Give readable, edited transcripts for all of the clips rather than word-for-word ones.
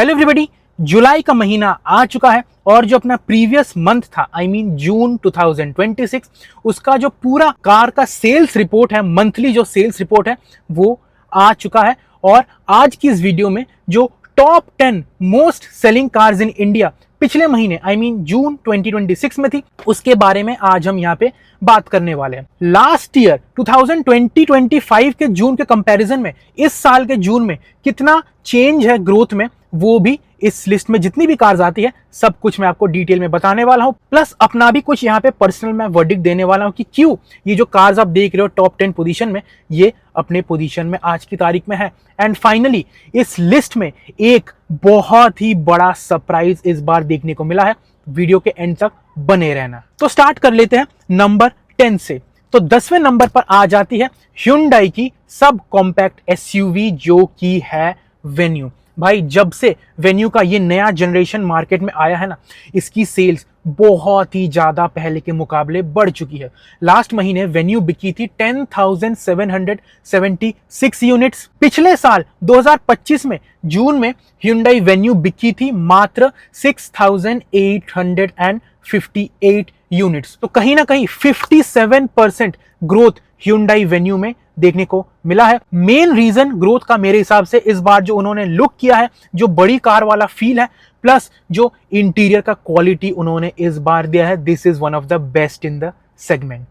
Hello everybody, जुलाई का महीना आ चुका है और जो अपना प्रीवियस मंथ था जून 2026 उसका जो पूरा कार का सेल्स रिपोर्ट है, मंथली जो सेल्स रिपोर्ट है वो आ चुका है। और आज की इस वीडियो में जो top 10 most selling cars in India पिछले महीने जून 2026 में थी उसके बारे में आज हम यहाँ पे बात करने वाले हैं। लास्ट ईयर 2025 के जून के कंपैरिजन में इस साल के जून में कितना चेंज है ग्रोथ में, वो भी इस लिस्ट में जितनी भी कार्स आती है सब कुछ मैं आपको डिटेल में बताने वाला हूं। प्लस अपना भी कुछ यहाँ पे पर्सनल मैं वर्डिक्ट देने वाला हूं कि क्यों ये जो कार्स आप देख रहे हो टॉप 10 पोजीशन में, ये अपने पोजीशन में आज की तारीख में है। एंड फाइनली इस लिस्ट में एक बहुत ही बड़ा सरप्राइज इस बार देखने को मिला है। वीडियो के एंड तक बने रहना। तो स्टार्ट कर लेते हैं नंबर 10 से। तो 10वें नंबर पर आ जाती है Hyundai की सब कॉम्पैक्ट एसयूवी जो की है वेन्यू। भाई जब से वेन्यू का ये नया जनरेशन मार्केट में आया है ना, इसकी सेल्स बहुत ही ज्यादा पहले के मुकाबले बढ़ चुकी है। लास्ट महीने वेन्यू बिकी थी 10,776 यूनिट्स। पिछले साल 2025 में जून में Hyundai वेन्यू बिकी थी मात्र 6,858 यूनिट्स। तो कहीं ना कहीं 57% ग्रोथ Hyundai वेन्यू में देखने को मिला है। मेन रीजन ग्रोथ का मेरे हिसाब से इस बार जो उन्होंने लुक किया है, जो बड़ी कार वाला फील है, प्लस जो इंटीरियर का क्वालिटी उन्होंने इस बार दिया है, this is one of the best in the segment.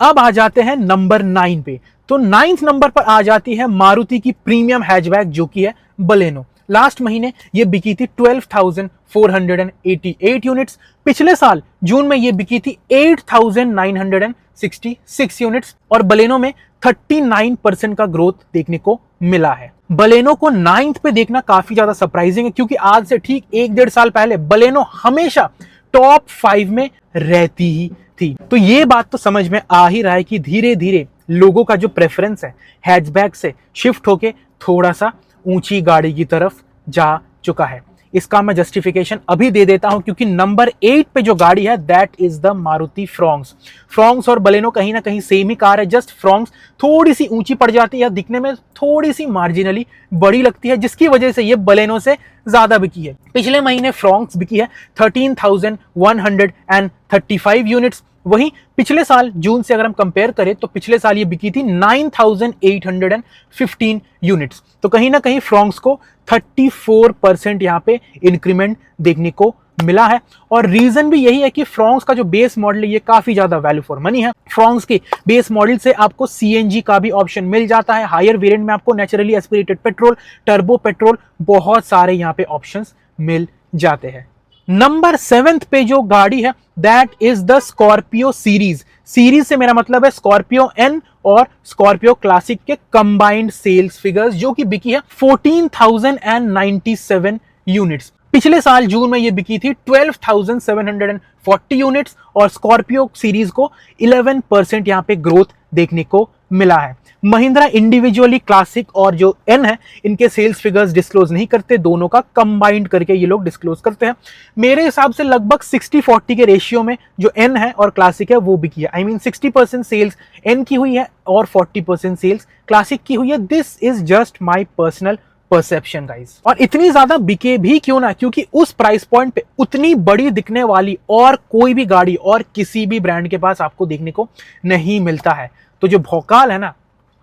अब आ जाते हैं नंबर 9 पे। तो 9th नंबर पर आ जाती है मारुति की प्रीमियम हैचबैक जो की है बलेनो। लास्ट महीने ये बिकी थी 12,488 यूनिट्स। पिछले साल जून में ये बिकी थी 8,966 यूनिट्स और बलेनो में 39% का ग्रोथ देखने को मिला है। बलेनो को 9th पे देखना काफी ज्यादा सरप्राइजिंग है, क्योंकि आज से ठीक 1-1.5 साल पहले बलेनो हमेशा टॉप 5 में रहती ही थी। तो ये बात तो समझ में आ ही रहा है कि धीरे धीरे लोगों का जो प्रेफरेंस है हैचबैक से शिफ्ट होके थोड़ा सा ऊंची गाड़ी की तरफ जा चुका है। इसका मैं जस्टिफिकेशन अभी दे देता हूं, क्योंकि नंबर 8 पे जो गाड़ी है that is the Maruti Fronx. Fronx और बलेनो कहीं ना कहीं सेम ही कार है, जस्ट फ्रॉन्क्स थोड़ी सी ऊंची पड़ जाती है, दिखने में थोड़ी सी मार्जिनली बड़ी लगती है, जिसकी वजह से ये बलेनो से ज्यादा बिकी है। पिछले महीने फ्रॉन्क्स बिकी है 13,135 यूनिट्स। वहीं पिछले साल जून से अगर हम कंपेयर करें तो पिछले साल ये बिकी थी 9,815 यूनिट्स। तो कहीं ना कहीं फ्रॉन्क्स को 34% यहाँ पे इंक्रीमेंट देखने को मिला है। और रीजन भी यही है कि फ्रॉन्क्स का जो बेस मॉडल है ये काफी ज्यादा वैल्यू फॉर मनी है। फ्रॉन्क्स के बेस मॉडल से आपको सीएनजी का भी ऑप्शन मिल जाता है। हायर वेरिएंट में आपको naturally aspirated petrol, turbo petrol, बहुत सारे यहाँ पे ऑप्शंस मिल जाते हैं। नंबर 7 पे जो गाड़ी है that is the Scorpio series. Series से मेरा मतलब है स्कॉर्पियो एन और स्कॉर्पियो क्लासिक के कंबाइंड सेल्स फिगर्स, जो कि बिकी है 14,097 यूनिट्स। पिछले साल जून में ये बिकी थी 12,740 यूनिट्स और स्कॉर्पियो सीरीज को 11% यहाँ पे ग्रोथ देखने को मिला है। महिंद्रा इंडिविजुअली क्लासिक और जो एन है इनके सेल्स फिगर्स डिस्क्लोज नहीं करते, दोनों का कंबाइंड करके ये लोग डिस्क्लोज करते हैं। मेरे हिसाब से लगभग 60-40 के रेशियो में जो एन है और क्लासिक है वो बिकी है। 60% सेल्स एन की हुई है और 40% सेल्स क्लासिक की हुई है। This is just my personal perception guys. और इतनी ज्यादा बिके भी क्यों ना, क्योंकि उस प्राइस पॉइंट पे उतनी बड़ी दिखने वाली और कोई भी गाड़ी और किसी भी ब्रांड के पास आपको देखने को नहीं मिलता है। तो जो भौकाल है ना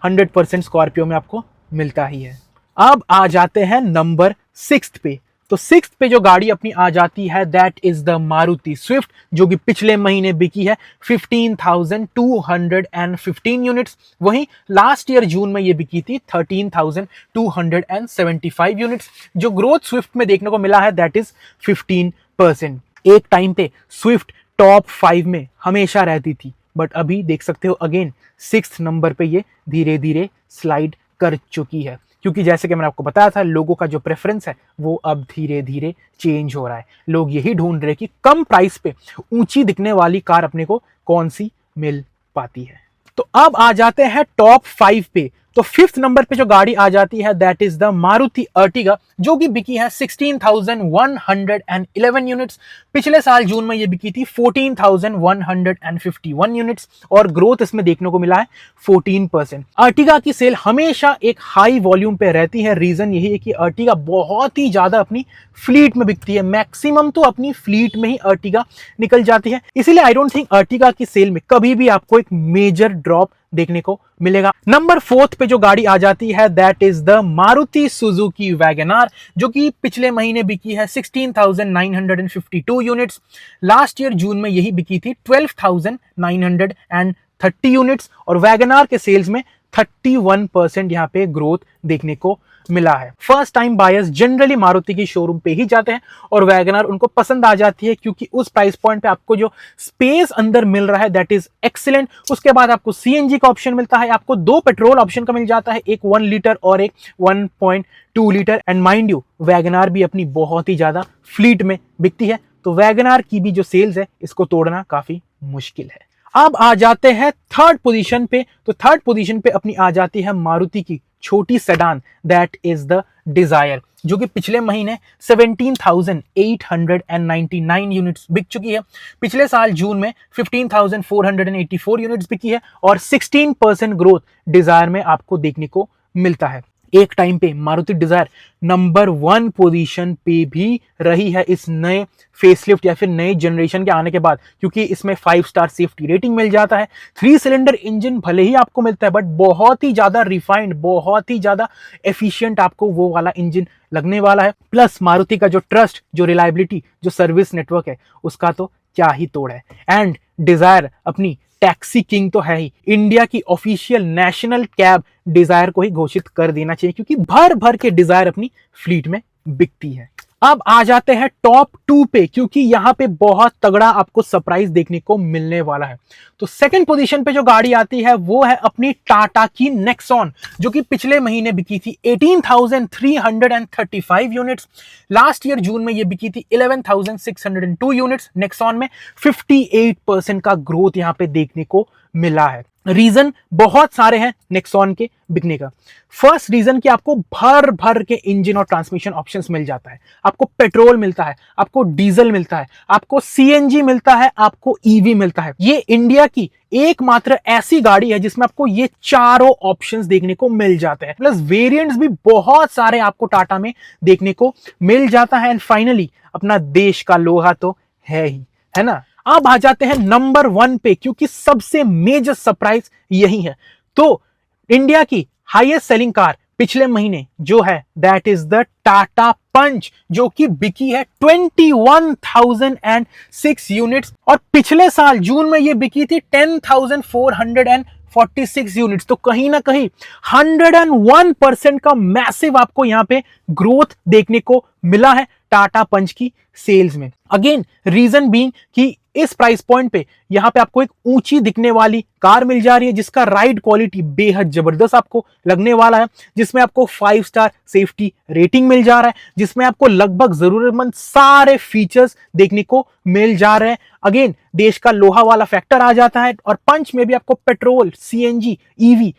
100% स्कॉर्पियो में आपको मिलता ही है। अब आ जाते हैं नंबर 6 पे। तो 6 पे जो गाड़ी अपनी आ जाती है that is the Maruti Swift, जो कि पिछले महीने बिकी है 15,215 यूनिट्स। वहीं लास्ट ईयर जून में ये बिकी थी 13,275 यूनिट्स। जो ग्रोथ स्विफ्ट में देखने को मिला है दैट इज 15%। एक टाइम पे स्विफ्ट टॉप 5 में हमेशा रहती थी, बट अभी देख सकते हो अगेन 6th नंबर पे ये धीरे धीरे स्लाइड कर चुकी है, क्योंकि जैसे कि मैंने आपको बताया था लोगों का जो प्रेफरेंस है वो अब धीरे धीरे चेंज हो रहा है। लोग यही ढूंढ रहे कि कम प्राइस पे ऊंची दिखने वाली कार अपने को कौन सी मिल पाती है। तो अब आ जाते हैं टॉप 5 पे। तो फिफ्थ नंबर पे जो गाड़ी आ जाती है that is the Maruti Ertiga, जो कि बिकी है 16,111 यूनिट्स। पिछले साल जून में ये बिकी थी 14,151 यूनिट्स और ग्रोथ इसमें देखने को मिला है 14%। अर्टिगा की सेल हमेशा एक हाई वॉल्यूम पे रहती है। रीजन यही है कि अर्टिगा बहुत ही ज्यादा अपनी फ्लीट में बिकती है, मैक्सिमम तो अपनी फ्लीट में ही अर्टिगा निकल जाती है, इसीलिए आई डोंट थिंक अर्टिगा की सेल में कभी भी आपको एक मेजर ड्रॉप देखने को मिलेगा। नंबर फोर्थ पे जो गाड़ी आ जाती है that is the Maruti Suzuki WagonR, जो कि पिछले महीने बिकी है 16,952 यूनिट्स। लास्ट ईयर जून में यही बिकी थी 12,930 यूनिट्स और वैगनआर के सेल्स में 31% यहाँ पे ग्रोथ देखने को मिला है। First time buyers generally Maruti की शोरूम पे ही जाते हैं और वैगनआर उनको पसंद आ जाती है क्योंकि उस प्राइस पॉइंट पे आपको जो स्पेस अंदर मिल रहा है दैट इज एक्सीलेंट। उसके बाद आपको सीएनजी का ऑप्शन मिलता है, आपको दो पेट्रोल ऑप्शन का मिल जाता है, एक 1 लीटर और एक 1.2 litre. And mind you WagonR भी अपनी बहुत ही ज्यादा फ्लीट में बिकती है, तो वैगनआर की भी जो सेल्स है इसको तोड़ना काफी मुश्किल है। अब आ जाते हैं थर्ड पोजीशन पे, तो थर्ड पोजीशन पे अपनी आ जाती है मारुति की छोटी sedan that is the desire, जो कि पिछले महीने 17,899 यूनिट्स बिक चुकी है। पिछले साल जून में 15,484 यूनिट्स बिकी है और 16% ग्रोथ डिजायर में आपको देखने को मिलता है। एक टाइम पे मारुति डिजायर नंबर 1 पोजीशन पे भी रही है इस नए फेसलिफ्ट या फिर नए जनरेशन के आने के बाद, क्योंकि इसमें 5 स्टार सेफ्टी रेटिंग मिल जाता है। 3 सिलेंडर इंजन भले ही आपको मिलता है बट बहुत ही ज्यादा रिफाइंड, बहुत ही ज्यादा एफिशिएंट आपको वो वाला इंजन लगने वाला है। प्लस मारुति का जो ट्रस्ट, जो रिलायबिलिटी, जो सर्विस नेटवर्क है उसका तो क्या ही तोड़ है। एंड डिजायर अपनी टैक्सी किंग तो है ही, इंडिया की ऑफिशियल नेशनल कैब डिजायर को ही घोषित कर देना चाहिए क्योंकि भर भर के डिजायर अपनी फ्लीट में बिकती है। अब आ जाते हैं टॉप 2 पे, क्योंकि यहां पे बहुत तगड़ा आपको सरप्राइज देखने को मिलने वाला है। तो सेकंड पोजीशन पे जो गाड़ी आती है वो है अपनी टाटा की नेक्सॉन, जो कि पिछले महीने बिकी थी 18,335 यूनिट्स। लास्ट ईयर जून में ये बिकी थी 11,602 यूनिट्स। नेक्सॉन में 58% का ग्रोथ यहां पे देखने को मिला है। रीजन बहुत सारे हैं नेक्सॉन के बिकने का। फर्स्ट रीजन कि आपको भर भर के इंजन और ट्रांसमिशन ऑप्शंस मिल जाता है, आपको पेट्रोल मिलता है, आपको डीजल मिलता है, आपको सीएनजी मिलता है, आपको ईवी मिलता है। ये इंडिया की एकमात्र ऐसी गाड़ी है जिसमें आपको ये चारों ऑप्शंस देखने को मिल जाते हैं। प्लस वेरिएंट्स भी बहुत सारे आपको टाटा में देखने को मिल जाता है। एंड फाइनली अपना देश का लोहा तो है ही, है ना। अब आ जाते हैं नंबर 1 पे, क्योंकि सबसे मेजर सरप्राइज यही है। तो इंडिया की हाईएस्ट सेलिंग कार पिछले महीने जो है दैट इज द टाटा पंच, जो कि बिकी है 21,006 यूनिट्स और पिछले साल जून में ये बिकी थी 10,446 यूनिट्स। तो कहीं ना कहीं 101% का मैसिव आपको यहां पे ग्रोथ देखने को मिला है टाटा पंच की सेल्स में। अगेन रीजन बीइंग कि इस प्राइस पॉइंट पे यहां पे आपको एक ऊंची दिखने वाली कार मिल जा रही है जिसका राइड क्वालिटी बेहद जबरदस्त आपको लगने वाला है, जिसमें आपको 5 स्टार सेफ्टी रेटिंग मिल जा रहा है, जिसमें आपको लगभग जरूरतमंद सारे फीचर्स देखने को मिल जा रहे हैं। अगेन देश का लोहा वाला फैक्टर आ जाता है और पंच में भी आपको पेट्रोल, सीएनजी, ईवी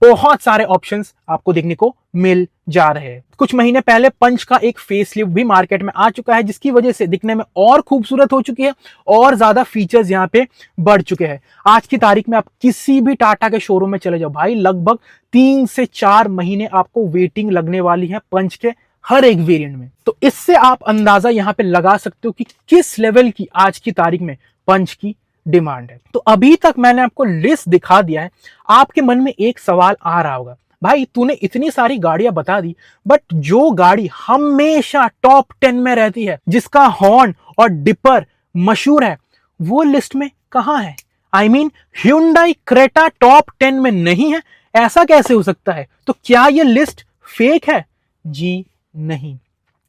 बहुत सारे ऑप्शंस आपको देखने को मिल जा रहे हैं। कुछ महीने पहले पंच का एक फेसलिफ्ट भी मार्केट में आ चुका है जिसकी वजह से दिखने में और खूबसूरत हो चुकी है और ज्यादा फीचर्स यहाँ पे बढ़ चुके हैं। आज की तारीख में आप किसी भी टाटा के शोरूम में चले जाओ भाई, लगभग 3 से 4 महीने आपको वेटिंग लगने वाली है पंच के हर एक वेरिएंट में। तो इससे आप अंदाजा यहाँ पे लगा सकते हो कि किस लेवल की आज की तारीख में पंच की डिमांड है। तो अभी तक मैंने आपको लिस्ट दिखा दिया है। आपके मन में एक सवाल आ रहा होगा, भाई तूने इतनी सारी गाड़ियां बता दी बट जो गाड़ी हमेशा टॉप 10 में रहती है, जिसका हॉर्न और डिपर मशहूर है, वो लिस्ट में कहां है? I mean Hyundai Creta top 10 में नहीं है, ऐसा कैसे हो सकता है? तो क्या ये लिस्ट फेक है? जी नहीं,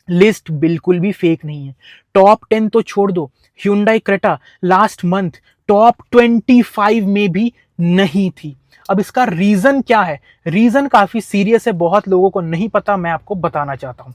लिस्ट बिल्कुल भी फेक नहीं है। टॉप 10 तो छोड़ दो, Hyundai Creta last month top 25 में भी नहीं थी। अब इसका रीजन क्या है? रीजन काफी सीरियस है, बहुत लोगों को नहीं पता, मैं आपको बताना चाहता हूं।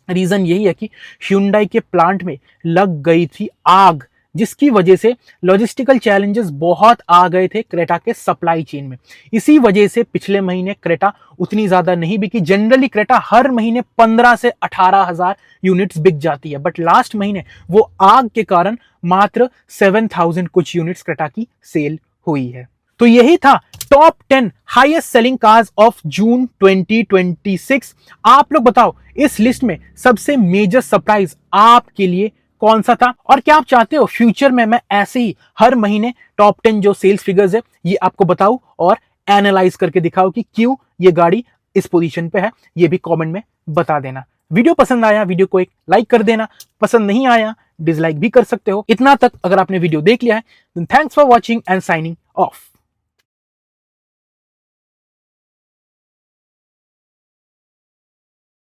रीजन यही है कि Hyundai के प्लांट में लग गई थी आग जिसकी वजह से लॉजिस्टिकल चैलेंजेस बहुत आ गए थे क्रेटा के सप्लाई चेन में। इसी वजह से पिछले महीने क्रेटा उतनी ज्यादा नहीं बिकी। जनरली क्रेटा हर महीने 15 से 18,000 यूनिट्स बिक जाती है, बट लास्ट महीने वो आग के कारण मात्र 7,000 कुछ यूनिट्स क्रेटा की सेल हुई है। तो यही था top 10 highest selling cars of June 2026। आप लोग बताओ इस लिस्ट में सबसे मेजर सरप्राइज आपके लिए कौन सा था, और क्या आप चाहते हो फ्यूचर में मैं ऐसे ही हर महीने टॉप 10 जो सेल्स फिगर्स है ये आपको बताऊं और एनालाइज करके दिखाओ कि क्यों ये गाड़ी इस पोजीशन पे है। ये भी कमेंट में बता देना। वीडियो पसंद आया वीडियो को एक लाइक कर देना, पसंद नहीं आया डिसलाइक भी कर सकते हो। इतना तक अगर आपने वीडियो देख लिया है, thanks for watching and signing off.